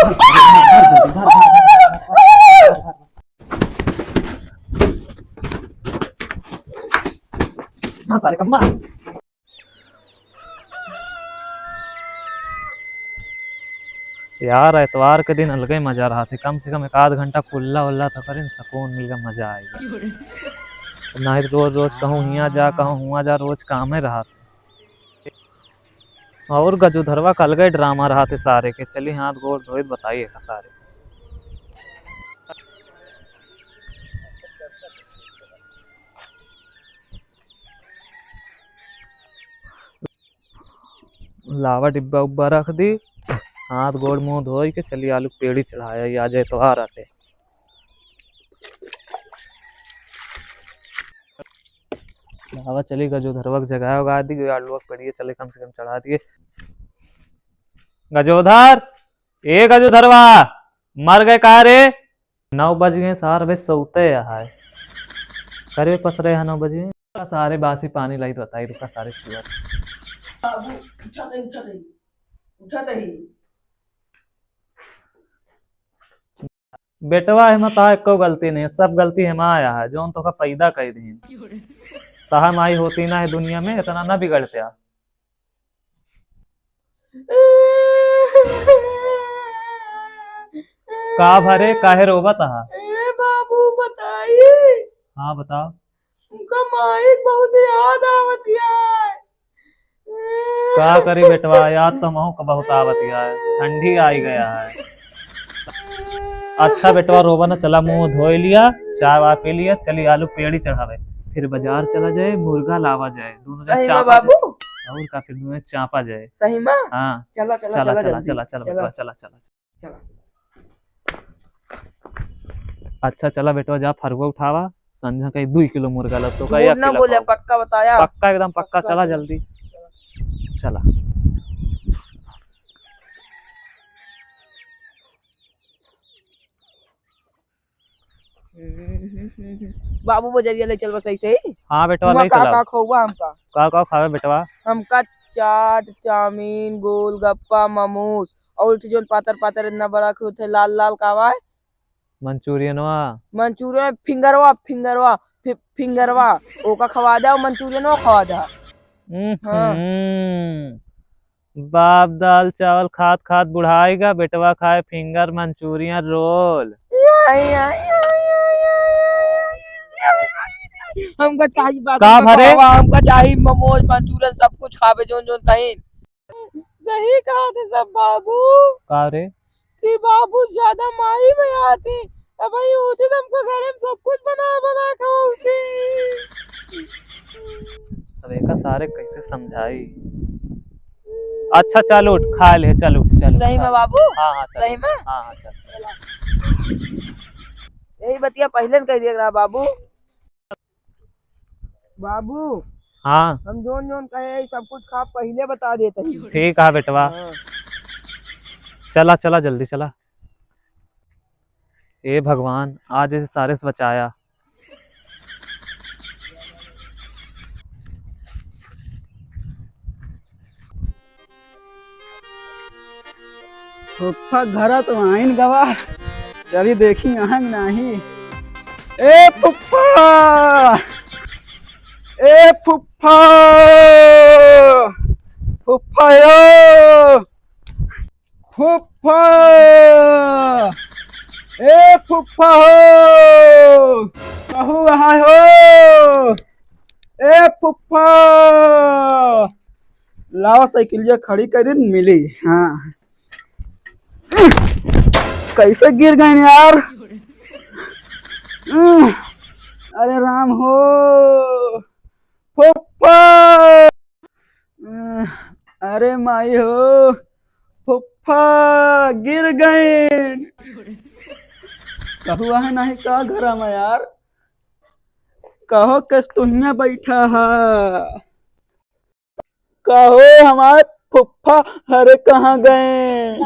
धर जल्दी धर। सारे कम्मा। यार एतवार के दिन अलग ही मजा रहा था, कम से कम एक आध घंटा खुला उल्ला था करें, सुकून मिल गया, मजा आएगा। ना ही रोज रोज कहूँ हिया जा कहूँ हुआ जा, रोज काम ही रहा था। और गजूधरवा कल गए ड्रामा रहा थे सारे के, चलिए हाथ गोड़ धोए बताइए का सारे। लावा डिब्बा उब्बा रख दी, हाथ गोड़ मुंह धोई के चलिए आलू पेड़ी चढ़ाया, ये आज एतवार आते। लावा चली गजोधरवा की जगह उगा दी, आलू पेड़ी चले कम से कम चढ़ा दिए। गजोधर, ए गजोधरवा, मर गए कहा रे? 9 बज गए सार भाई सोते है करे पस रहे हैं 9 बजे सारे बासी पानी लाई बताई रुका सारे चुअर। बेटवा है मत एको गलती नहीं, सब गलती है आया है जो तो का पैदा कर दी तहा माई होती ना है दुनिया में, इतना ना बिगड़ते आ। का भरे काहे रोबत हा? बाबू बताइए। हाँ बताओ। उनका माई बहुत याद आवती है। का करी बेटवा, याद तो महू का बहुत आवती है, ठंडी आई गया है। अच्छा बेटवा रोबा ना, चला मुंह धो लिया, चाय वा पी लिया, चलिए आलू पेड़ी चढ़ावे, फिर बाजार चला जाए, मुर्गा लावा जाए, दोनों सही में चापा बाबू? जाए और का फिर दोनों चापा जाए। सही में? हाँ चला चला चला चला चला जल्दी। चला चला बेटवा चला चला। चला। अच्छा चला बेटवा जा फरवा उठावा, संझा कहीं 2 किलो मुर्गा लग तो झूठ ना बोले, पक्का बताया? पक्का एकदम पक्का, चला जल्दी चला। बाबू बजरिया ले चल बस ऐसे ही। हाँ बेटवा ले का चला। खोवा हमका? का खावे बेटवा? हमका चाट, चाउमीन, गोलगप्पा, मोमोज और जो पातर पातर इतना बड़ा थे लाल लाल कावा है। मंचूरियनवा। मंचूरियन फिंगरवा फिंगरवा फिंगरवा ओका खवा दे, मंचूरियन खवा दे। हाँ। बाप दाल चावल खात खात बुढ़ाएगा, बेटवा खाए फिंगर मंचूरियन रोल। हमका चाहिए बात का भरे? हमका चाहिए मोमोज मंचूरियन सब कुछ खावे जोन जोन कहीं। सही कहा थे सब बाबू। का रे? कि बाबू ज्यादा माही में आती अब भाई होते तो हमको घर में सब कुछ बना बना खाओगी। अब एका सारे कैसे समझाई। अच्छा चल उठ खा ले, चल उठ चल। सही में बाबू? हाँ हाँ सही में? हाँ हाँ चल। यही बतिया पहले कह दिया रहा बाबू। बाबू हाँ हम जोन जोन कहे सब कुछ खा पहले बता देते हैं। ठीक है बेटवा। चला चला जल्दी चला। ए भगवान आज इसे सारे से बचाया। फुफ्फा घर तो आइन गवा, चली देखी आहंग नाही। ए फुफ्फा, ए फुफ्फा, फुफ्फा यो, फुफ्फा, ए फुफ्फा हो, कहू आहा हो, ए फुफ्फा, लाओ साइकिलिया खड़ी कर दिन मिली। हाँ कैसे गिर गए यार। अरे राम हो फुफ्फा, अरे माई हो फुफ्फा, गिर गए। कहू है नहीं का घर में यार, कहो कस तुहिया बैठा है, कहो हमारे फुफ्फा हरे कहाँ गए?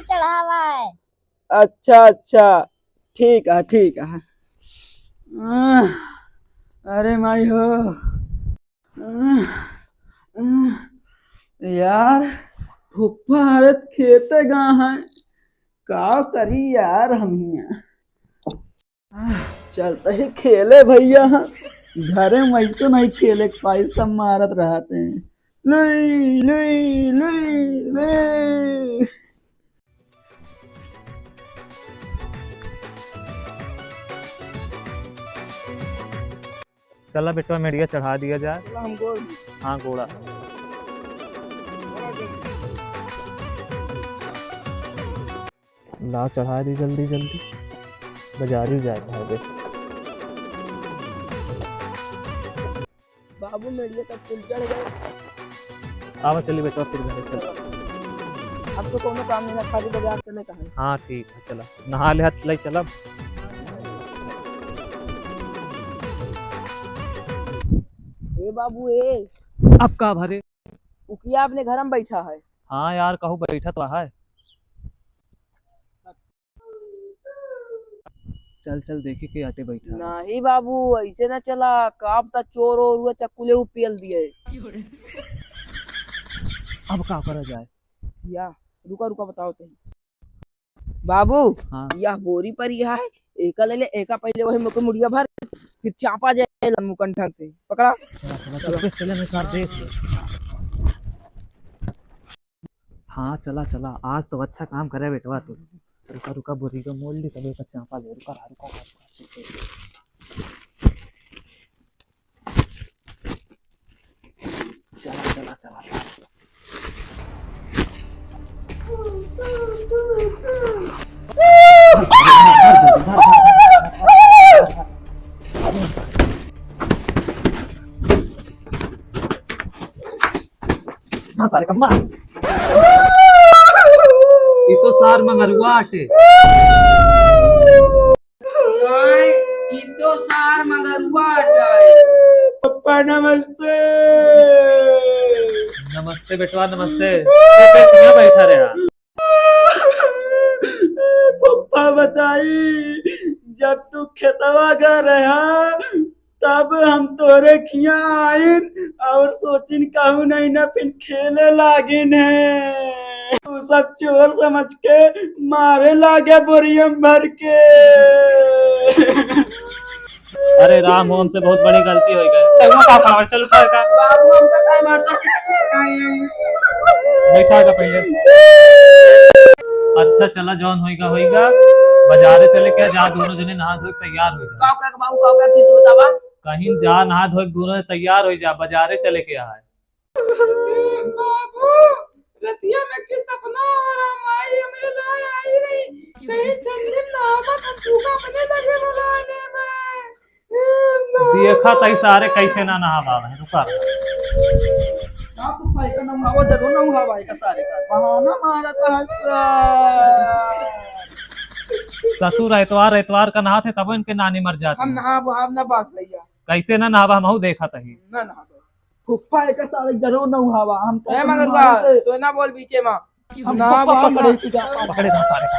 चढ़ावा है। अच्छा अच्छा ठीक है ठीक है। अरे माई हो यार, फुफ्फा हरत खेते गा है का करी यार हम यहाँ चलते ही खेले भैया घरे में ऐसे नहीं खेले पाई सब मारत रहते हैं लुई लुई लुई लुई। चला बेटवा मेड़िया चढ़ा दिया जाए। हमको हाँ घोड़ा ला चढ़ा दी जल्दी जल्दी बाजार ही जाए भाई। बाबू मेरे तक पुल चढ़ गए। आवा चली बेटवा फिर घरे चलो। अब तो कोनो काम नहीं रखा खाली बाजार चले कहाँ। हाँ ठीक है चला नहा ले हाथ चला चला। ए बाबू ए अब का भरे उकिया अपने घर में बैठा है। हाँ यार कहूँ बैठा तो है। चल चल देखी के आटे बैठा है। नहीं बाबू ऐसे ना चला काब तक चोर और हुआ चक्कुले पेल दिए। अब का करा जाए। या रुका रुका बताओ तो बाबू। हाँ यह बोरी पर यह है एका ले ले एका पहले वही मुके मुड़िया भर फिर चापा जाए मुकन ढंग से पकड़ा। चला चला चल पे चले मैं साथ देख। हाँ चला चला आज तो अच्छा काम करे बेटवा तू। रुका रुका बोरी का मोल ली तबे का चापा ले रुका रुका चला चला चला हाँ सारे कम्मा ये तो सार मंगरुआ आटे। ये तो सार मगरुआ है। पप्पा नमस्ते। नमस्ते बेटवा नमस्ते। तो बैठा रहा पप्पा बताई जब तू खेतवा गए रहा तब हम तोरे खिया आइन और सोचिन कहू नहीं ना फिर खेले लागिन है तू सब चोर समझ के मारे लागे बोरियम भर के। अरे राम हमसे बहुत बड़ी गलती हो गई। चल उठा का बाबू हम तो काय मारता बैठा का पहले। अच्छा चला जौन होइगा बाजारे चले क्या जा दोनों जने नहा धो तैयार हो जा। का बाबू का फिर से बतावा। कहीं जा नहा धो दोनों जने तैयार हो जा बाजारे चले के है। बाबू रतिया में के सपना हो रहा माई मेरे लाए आई रही कहीं ठंडी ना मत हम भूखा बने लगे बनाने में। देखा तई सारे कैसे ना नहा बाबा रुका। आप भाई का नाम हवा जरूर ना हुआ भाई का सारे का बहाना मारा था ससुर एतवार का नहा थे तब इनके नानी मर जाती। हम ना बात भैया कैसे ना नहावा हम देखा तही। ना फुफ्फा एक सारे जरूर ना हुआ हम ए मगरवा तो ना बोल बीचे में हम ना पकड़े तुझा पकड़े था सारे का।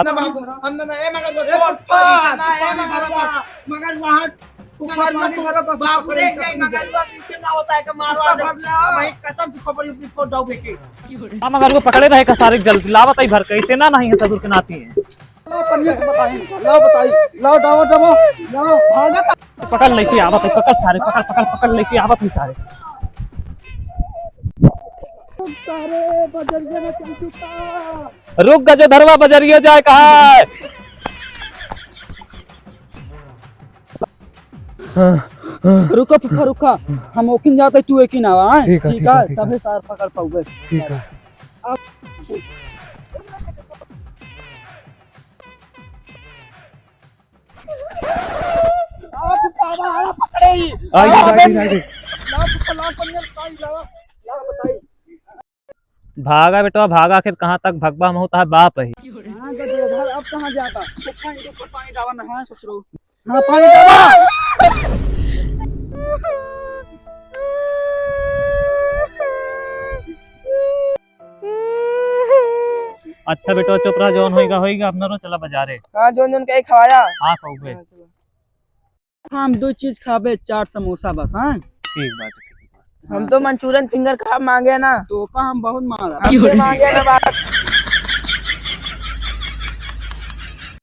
ना बाबू हम ना ए मगरवा ना ए मगरवा मगरवा बाबू देख जाए मगरवा पीछे ना होता है कि मारवा भाई कसम से खबर अपनी फोड़ दो बेटे। हम अगर वो पकड़े रहे का सारे जल्दी लावत आई भर कैसे ना नहीं है ससुर के नाती है। लाओ बताई लाओ डावो लाओ भागा पकड़ लेके आवत है पकड़ सारे पकड़ लेके आवत है सारे। सारे बजरिया में चल चुका। रुक गजो धरवा बजरिया जाए कहा है। रुका फुफा रुका हम ओकिन जाते तू एकिन आवा ठीक है तबे सार पकड़ पाओगे। ठीक है आप बाबा पकड़े ही आई बताई भागा बेटवा भागा आखिर कहाँ तक भगवा में होता है बाप है। हां गधोधर अब कहां जाता पानी डावा नहा ससुरो। हां पानी डावा। अच्छा बेटवा चुप रहा जौन होइगा अपना रो चला बाजारे। हां जोन कहीं खवाया। हाँ कहूँ हम दो चीज खाबे 4 समोसा बस। हां ठीक बात है। हम तो मंचूरियन फिंगर खा मांगे ना, तो का हम बहुत मारा। हमसे मांगे ना बात